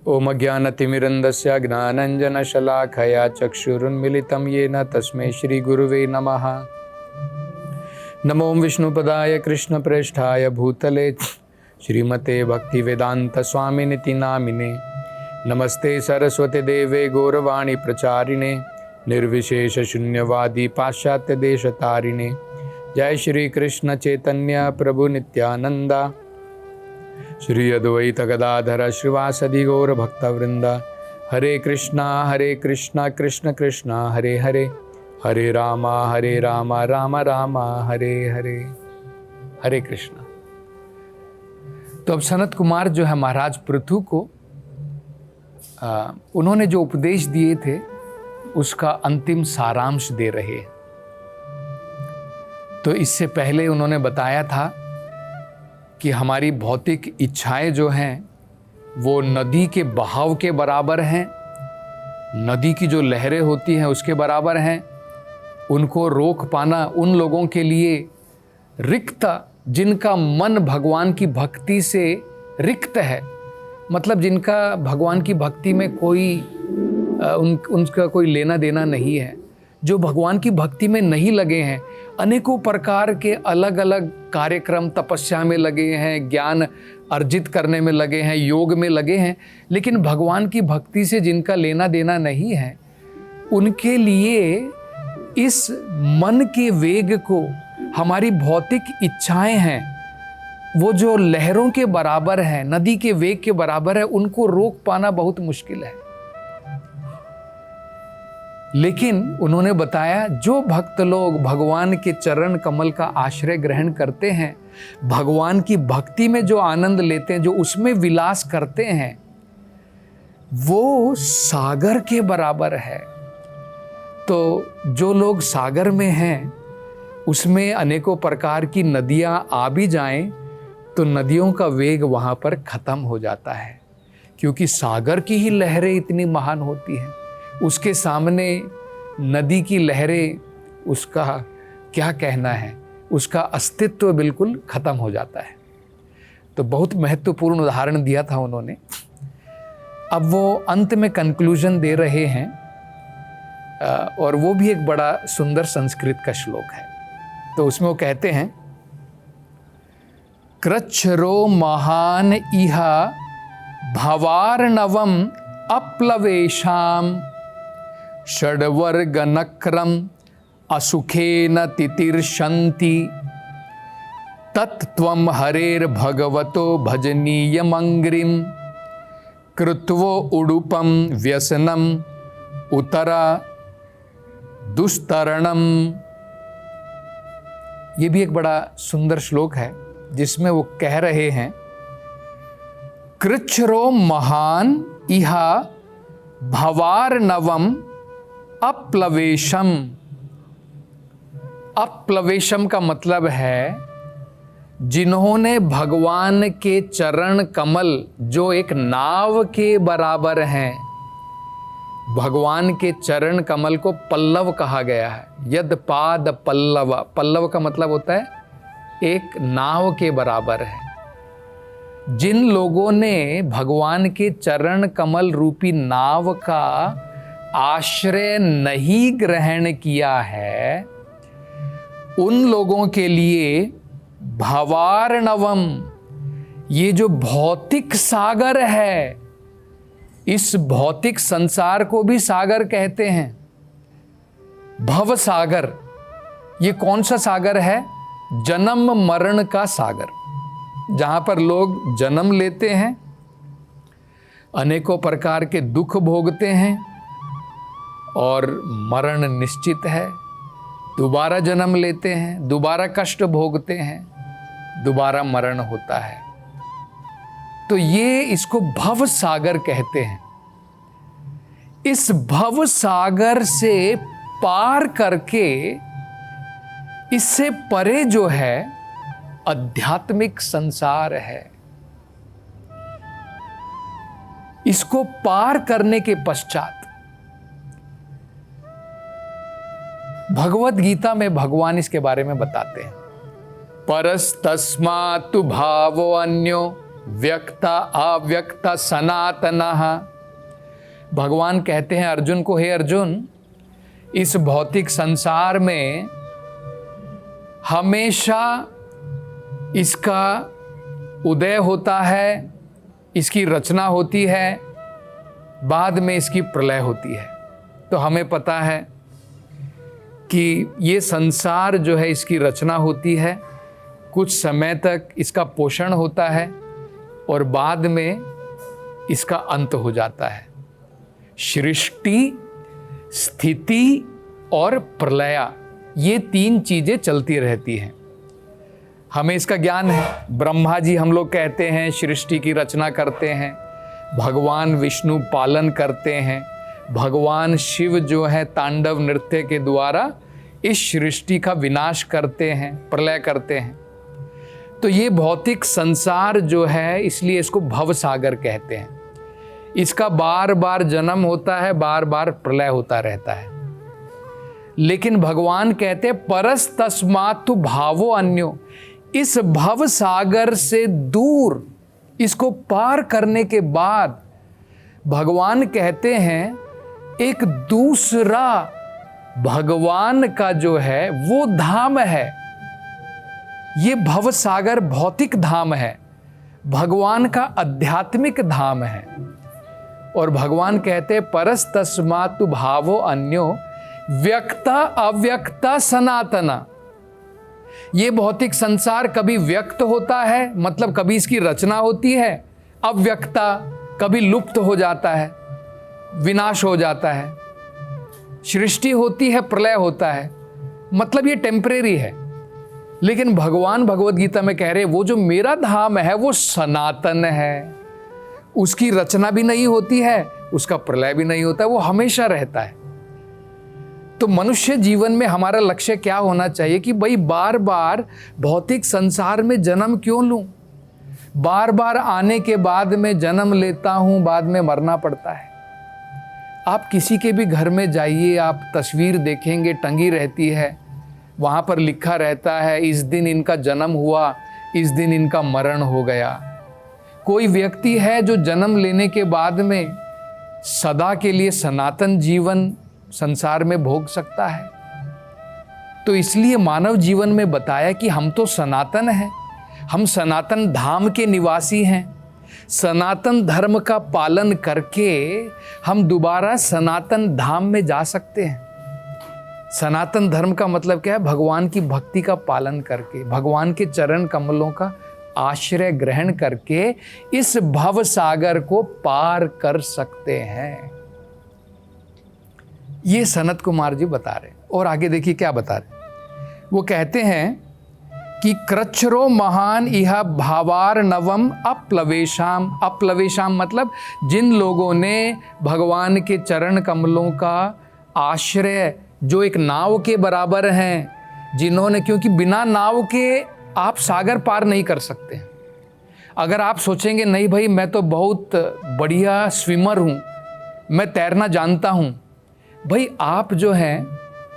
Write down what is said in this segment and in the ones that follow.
ओम अज्ञानतिमिरन्दस्य ज्ञानञ्जनशलाखया चक्षुरुन्मिलितं येन तस्मै श्रीगुरुवे नमः। नमो विष्णुपदाय कृष्णप्रेष्ठाय भूतले श्रीमते भक्तिवेदान्तस्वामिनिति नामिने। नमस्ते सरस्वती देवे गौरवाणी प्रचारिणे निर्विशेषशून्यवादी पाश्चात्यदेशतारिणे। जय श्री कृष्ण चैतन्य प्रभु नित्यानंदा श्री अद्वैत गदाधर श्रीवासदि गौर भक्तवृंदा। हरे कृष्णा कृष्ण कृष्णा हरे हरे, हरे रामा राम राम हरे हरे। हरे कृष्णा। तो अब सनत कुमार जो है महाराज पृथु को उन्होंने जो उपदेश दिए थे उसका अंतिम सारांश दे रहे हैं। तो इससे पहले उन्होंने बताया था कि हमारी भौतिक इच्छाएं जो हैं वो नदी के बहाव के बराबर हैं, नदी की जो लहरें होती हैं उसके बराबर हैं। उनको रोक पाना उन लोगों के लिए रिक्त, जिनका मन भगवान की भक्ति से रिक्त है, मतलब जिनका भगवान की भक्ति में कोई उनका कोई लेना देना नहीं है, जो भगवान की भक्ति में नहीं लगे हैं, अनेकों प्रकार के अलग अलग कार्यक्रम तपस्या में लगे हैं, ज्ञान अर्जित करने में लगे हैं, योग में लगे हैं, लेकिन भगवान की भक्ति से जिनका लेना देना नहीं है, उनके लिए इस मन के वेग को, हमारी भौतिक इच्छाएं हैं वो जो लहरों के बराबर है, नदी के वेग के बराबर है, उनको रोक पाना बहुत मुश्किल है। लेकिन उन्होंने बताया जो भक्त लोग भगवान के चरण कमल का आश्रय ग्रहण करते हैं, भगवान की भक्ति में जो आनंद लेते हैं, जो उसमें विलास करते हैं, वो सागर के बराबर है। तो जो लोग सागर में हैं उसमें अनेकों प्रकार की नदियां आ भी जाएं तो नदियों का वेग वहां पर खत्म हो जाता है, क्योंकि सागर की ही लहरें इतनी महान होती हैं। उसके सामने नदी की लहरें, उसका क्या कहना है, उसका अस्तित्व बिल्कुल खत्म हो जाता है। तो बहुत महत्वपूर्ण उदाहरण दिया था उन्होंने। अब वो अंत में कंक्लूजन दे रहे हैं और वो भी एक बड़ा सुंदर संस्कृत का श्लोक है। तो उसमें वो कहते हैं, कृच्छ्रो महान इहा भवार्णवम अप्लवेशाम षड्वर्ग नक्रम असुखेन तितिर्षन्ति तत्त्वं हरेर भगवतो भजनीयमंग्रिम कृत्वो उडुपम व्यसनम उतरा दुस्तरणम। ये भी एक बड़ा सुंदर श्लोक है जिसमें वो कह रहे हैं, कृच्छ्रो महान इहा भवार्णवम अप्लवेशम। अप्लवेशम का मतलब है जिन्होंने भगवान के चरण कमल जो एक नाव के बराबर हैं, भगवान के चरण कमल को पल्लव कहा गया है। यद पाद पल्लव, पल्लव का मतलब होता है एक नाव के बराबर है। जिन लोगों ने भगवान के चरण कमल रूपी नाव का आश्रय नहीं ग्रहण किया है, उन लोगों के लिए भवार्णवम, ये जो भौतिक सागर है, इस भौतिक संसार को भी सागर कहते हैं, भव सागर। ये कौन सा सागर है? जन्म मरण का सागर, जहां पर लोग जन्म लेते हैं, अनेकों प्रकार के दुख भोगते हैं और मरण निश्चित है। दोबारा जन्म लेते हैं, दोबारा कष्ट भोगते हैं, दोबारा मरण होता है। तो ये इसको भव सागर कहते हैं। इस भव सागर से पार करके इससे परे जो है आध्यात्मिक संसार है। इसको पार करने के पश्चात भगवत गीता में भगवान इसके बारे में बताते हैं, परस्तस्मातु भावो अन्यो व्यक्ता अव्यक्ता सनातनः। भगवान कहते हैं अर्जुन को, हे अर्जुन, इस भौतिक संसार में हमेशा इसका उदय होता है, इसकी रचना होती है, बाद में इसकी प्रलय होती है। तो हमें पता है कि ये संसार जो है इसकी रचना होती है, कुछ समय तक इसका पोषण होता है और बाद में इसका अंत हो जाता है। सृष्टि, स्थिति और प्रलय, ये 3 चीजें चलती रहती हैं। हमें इसका ज्ञान है। ब्रह्मा जी हम लोग कहते हैं सृष्टि की रचना करते हैं, भगवान विष्णु पालन करते हैं, भगवान शिव जो है तांडव नृत्य के द्वारा इस सृष्टि का विनाश करते हैं, प्रलय करते हैं। तो ये भौतिक संसार जो है, इसलिए इसको भव सागर कहते हैं। इसका बार बार जन्म होता है, बार बार प्रलय होता रहता है। लेकिन भगवान कहते हैं परस तस्मात् तु भावो अन्यो, इस भव सागर से दूर, इसको पार करने के बाद भगवान कहते हैं एक दूसरा भगवान का जो है वो धाम है। ये भव सागर भौतिक धाम है, भगवान का आध्यात्मिक धाम है। और भगवान कहते हैं परस तस्मात् तु भावो अन्यो व्यक्ता अव्यक्ता सनातना। ये भौतिक संसार कभी व्यक्त होता है, मतलब कभी इसकी रचना होती है, अव्यक्ता कभी लुप्त हो जाता है, विनाश हो जाता है, सृष्टि होती है, प्रलय होता है, मतलब ये टेम्परेरी है। लेकिन भगवान भगवद गीता में कह रहे वो जो मेरा धाम है वो सनातन है, उसकी रचना भी नहीं होती है, उसका प्रलय भी नहीं होता है, वो हमेशा रहता है। तो मनुष्य जीवन में हमारा लक्ष्य क्या होना चाहिए कि भाई बार बार भौतिक संसार में जन्म क्यों लूं? बार बार आने के बाद में जन्म लेता हूं, बाद में मरना पड़ता है। आप किसी के भी घर में जाइए, आप तस्वीर देखेंगे टंगी रहती है, वहाँ पर लिखा रहता है इस दिन इनका जन्म हुआ, इस दिन इनका मरण हो गया। कोई व्यक्ति है जो जन्म लेने के बाद में सदा के लिए सनातन जीवन संसार में भोग सकता है। तो इसलिए मानव जीवन में बताया कि हम तो सनातन हैं, हम सनातन धाम के निवासी हैं। सनातन धर्म का पालन करके हम दोबारा सनातन धाम में जा सकते हैं। सनातन धर्म का मतलब क्या है? भगवान की भक्ति का पालन करके, भगवान के चरण कमलों का आश्रय ग्रहण करके इस भव सागर को पार कर सकते हैं। ये सनत कुमार जी बता रहे। और आगे देखिए क्या बता रहे। वो कहते हैं कि कृच्छ्रो महान इह भावार नवम अप्लवेशाम। अप्लवेशाम मतलब जिन लोगों ने भगवान के चरण कमलों का आश्रय जो एक नाव के बराबर हैं, जिन्होंने, क्योंकि बिना नाव के आप सागर पार नहीं कर सकते। अगर आप सोचेंगे नहीं भाई मैं तो बहुत बढ़िया स्विमर हूँ, मैं तैरना जानता हूँ, भाई आप जो हैं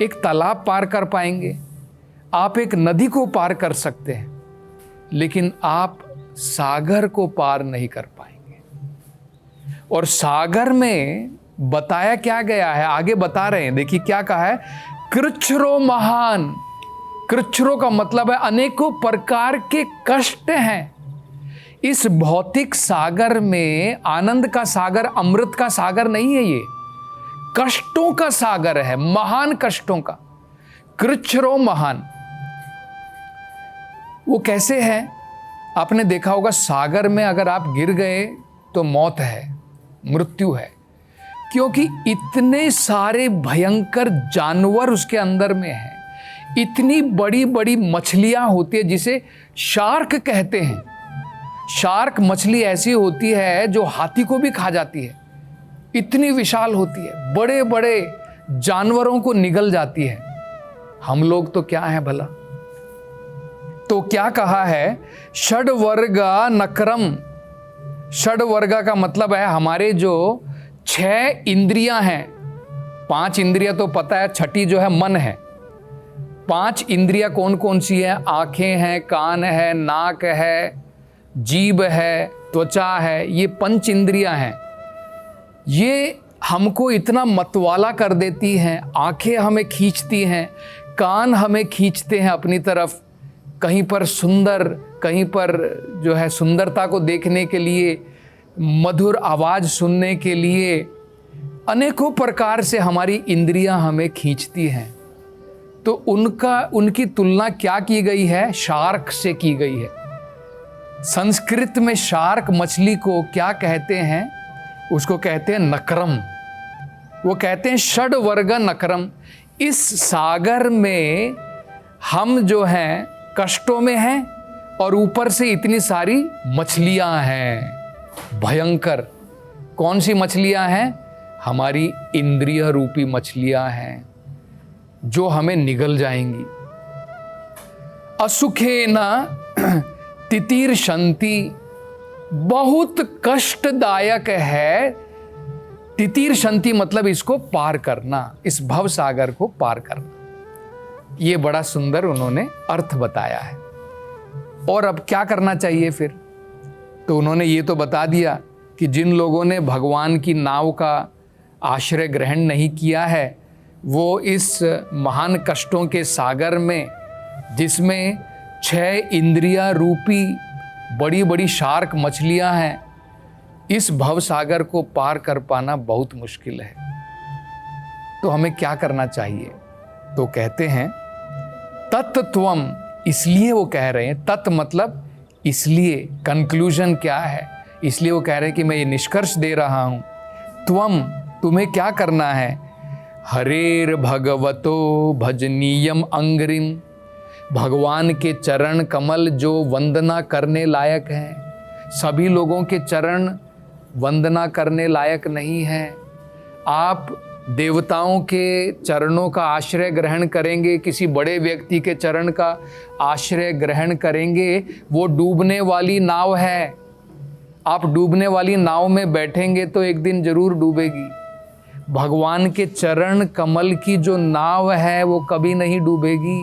एक तालाब पार कर पाएंगे, आप एक नदी को पार कर सकते हैं, लेकिन आप सागर को पार नहीं कर पाएंगे। और सागर में बताया क्या गया है, आगे बता रहे हैं, देखिए क्या कहा है। कृच्छ्रो महान। कृच्छ्रो का मतलब है अनेकों प्रकार के कष्ट हैं। इस भौतिक सागर में आनंद का सागर, अमृत का सागर नहीं है, ये कष्टों का सागर है, महान कष्टों का। कृच्छ्रो महान वो कैसे है? आपने देखा होगा सागर में अगर आप गिर गए तो मौत है, मृत्यु है, क्योंकि इतने सारे भयंकर जानवर उसके अंदर में हैं। इतनी बड़ी बड़ी मछलियां होती है जिसे शार्क कहते हैं। शार्क मछली ऐसी होती है जो हाथी को भी खा जाती है, इतनी विशाल होती है, बड़े बड़े जानवरों को निगल जाती है। हम लोग तो क्या हैं भला? तो क्या कहा है? षड्वर्गा नकरम। षड्वर्गा का मतलब है हमारे जो 6 इंद्रियां हैं। 5 इंद्रियां तो पता है, छठी जो है मन है। 5 इंद्रियां कौन कौन सी हैं? आंखें हैं, कान है, नाक है, जीभ है, त्वचा है, ये पंच इंद्रियां हैं, ये हमको इतना मतवाला कर देती हैं। आंखें हमें खींचती हैं, कान हमें खींचते हैं अपनी तरफ, कहीं पर सुंदर, कहीं पर जो है सुंदरता को देखने के लिए, मधुर आवाज़ सुनने के लिए, अनेकों प्रकार से हमारी इंद्रियां हमें खींचती हैं। तो उनकी तुलना क्या की गई है? शार्क से की गई है। संस्कृत में शार्क मछली को क्या कहते हैं? उसको कहते हैं नक्रम। वो कहते हैं षड वर्ग नक्रम। इस सागर में हम जो हैं कष्टों में हैं और ऊपर से इतनी सारी मछलियां हैं भयंकर। कौन सी मछलियां हैं? हमारी इंद्रिय रूपी मछलियां हैं जो हमें निगल जाएंगी। असुखे न तितीर्षन्ति, बहुत कष्टदायक है। तितीर्षन्ति मतलब इसको पार करना, इस भव सागर को पार करना। ये बड़ा सुंदर उन्होंने अर्थ बताया है। और अब क्या करना चाहिए फिर? तो उन्होंने ये तो बता दिया कि जिन लोगों ने भगवान की नाव का आश्रय ग्रहण नहीं किया है, वो इस महान कष्टों के सागर में, जिसमें 6 इंद्रिया रूपी बड़ी बड़ी शार्क मछलियां हैं, इस भव सागर को पार कर पाना बहुत मुश्किल है। तो हमें क्या करना चाहिए? तो कहते हैं तत्त्वम, इसलिए वो कह रहे हैं, तत् मतलब इसलिए, कंक्लूजन क्या है? इसलिए वो कह रहे हैं कि मैं ये निष्कर्ष दे रहा हूं। त्वम, तुम्हें क्या करना है? हरेर भगवतो भजनीयम अंग्रिम, भगवान के चरण कमल जो वंदना करने लायक हैं। सभी लोगों के चरण वंदना करने लायक नहीं हैं। आप देवताओं के चरणों का आश्रय ग्रहण करेंगे, किसी बड़े व्यक्ति के चरण का आश्रय ग्रहण करेंगे, वो डूबने वाली नाव है। आप डूबने वाली नाव में बैठेंगे तो एक दिन जरूर डूबेगी। भगवान के चरण कमल की जो नाव है वो कभी नहीं डूबेगी,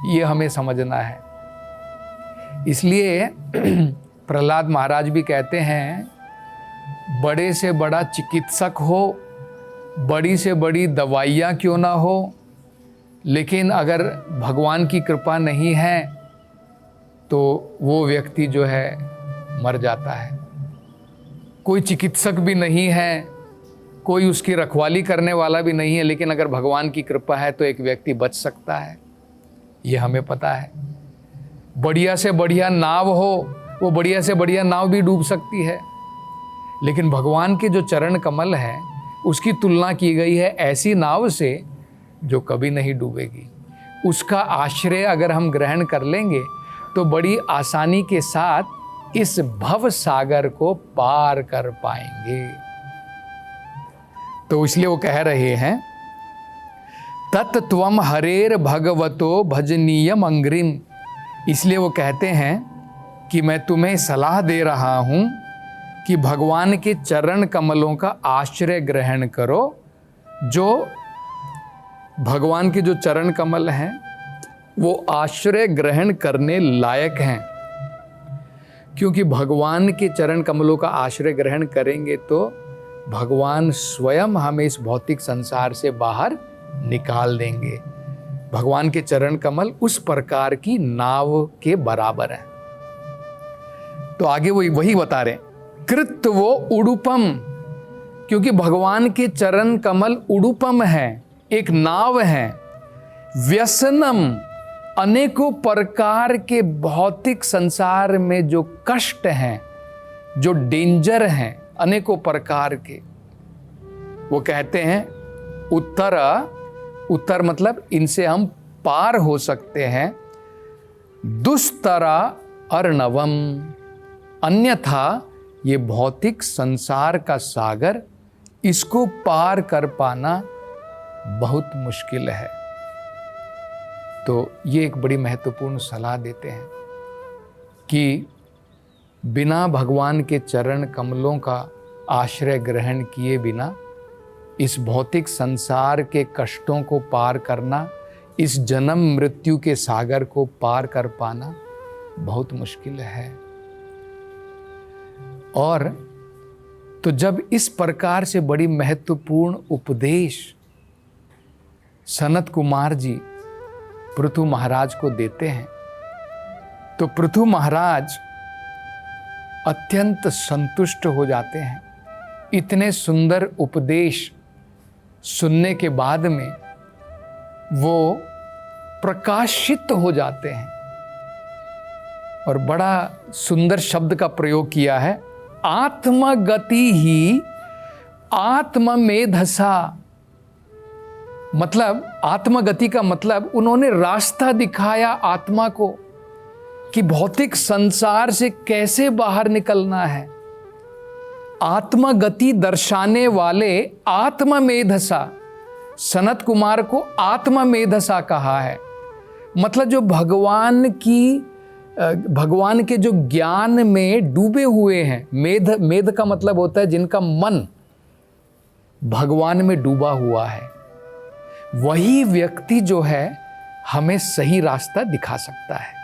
ये हमें समझना है। इसलिए प्रहलाद महाराज भी कहते हैं, बड़े से बड़ा चिकित्सक हो, बड़ी से बड़ी दवाइयाँ क्यों ना हो, लेकिन अगर भगवान की कृपा नहीं है तो वो व्यक्ति जो है मर जाता है। कोई चिकित्सक भी नहीं है, कोई उसकी रखवाली करने वाला भी नहीं है, लेकिन अगर भगवान की कृपा है तो एक व्यक्ति बच सकता है, ये हमें पता है। बढ़िया से बढ़िया नाव हो, वो बढ़िया से बढ़िया नाव भी डूब सकती है, लेकिन भगवान के जो चरण कमल है उसकी तुलना की गई है ऐसी नाव से जो कभी नहीं डूबेगी। उसका आश्रय अगर हम ग्रहण कर लेंगे तो बड़ी आसानी के साथ इस भव सागर को पार कर पाएंगे। तो इसलिए वो कह रहे हैं तत्त्वम हरेर भगवतो भजनीयम अंग्रिम। इसलिए वो कहते हैं कि मैं तुम्हें सलाह दे रहा हूं कि भगवान के चरण कमलों का आश्रय ग्रहण करो। जो भगवान के जो चरण कमल हैं वो आश्रय ग्रहण करने लायक हैं, क्योंकि भगवान के चरण कमलों का आश्रय ग्रहण करेंगे तो भगवान स्वयं हमें इस भौतिक संसार से बाहर निकाल देंगे। भगवान के चरण कमल उस प्रकार की नाव के बराबर है। तो आगे वही बता रहे, कृत वो उडुपम, क्योंकि भगवान के चरण कमल उडुपम है, एक नाव है। व्यसनम, अनेकों प्रकार के भौतिक संसार में जो कष्ट हैं, जो डेंजर हैं, अनेकों प्रकार के, वो कहते हैं उत्तर मतलब इनसे हम पार हो सकते हैं। दुस्तरा अर्णवम, अन्यथा ये भौतिक संसार का सागर, इसको पार कर पाना बहुत मुश्किल है। तो ये एक बड़ी महत्वपूर्ण सलाह देते हैं कि बिना भगवान के चरण कमलों का आश्रय ग्रहण किए बिना इस भौतिक संसार के कष्टों को पार करना, इस जन्म मृत्यु के सागर को पार कर पाना बहुत मुश्किल है। और तो जब इस प्रकार से बड़ी महत्वपूर्ण उपदेश सनत कुमार जी पृथु महाराज को देते हैं, तो पृथु महाराज अत्यंत संतुष्ट हो जाते हैं। इतने सुंदर उपदेश सुनने के बाद में वो प्रकाशित हो जाते हैं। और बड़ा सुंदर शब्द का प्रयोग किया है, आत्मगति ही आत्ममेधसा। मतलब आत्मगति का मतलब उन्होंने रास्ता दिखाया आत्मा को कि भौतिक संसार से कैसे बाहर निकलना है। आत्मगति दर्शाने वाले आत्ममेधसा, सनत कुमार को आत्ममेधसा कहा है। मतलब जो भगवान के जो ज्ञान में डूबे हुए हैं। मेध का मतलब होता है जिनका मन भगवान में डूबा हुआ है, वही व्यक्ति जो है हमें सही रास्ता दिखा सकता है।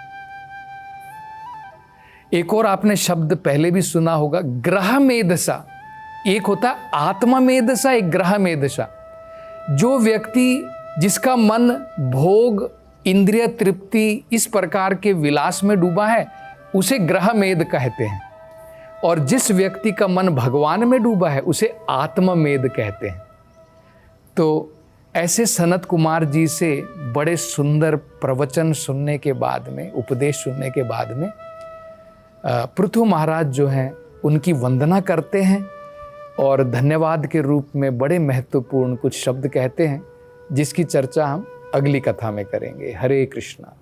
एक और आपने शब्द पहले भी सुना होगा, ग्रह मेधसा। एक होता आत्मा मेधसा, एक ग्रह मेधसा। जो व्यक्ति जिसका मन भोग, इंद्रिय तृप्ति, इस प्रकार के विलास में डूबा है, उसे ग्रह मेध कहते हैं। और जिस व्यक्ति का मन भगवान में डूबा है उसे आत्ममेध कहते हैं। तो ऐसे सनत कुमार जी से बड़े सुंदर प्रवचन सुनने के बाद में, उपदेश सुनने के बाद में पृथु महाराज जो हैं उनकी वंदना करते हैं और धन्यवाद के रूप में बड़े महत्वपूर्ण कुछ शब्द कहते हैं, जिसकी चर्चा हम अगली कथा में करेंगे। हरे कृष्णा।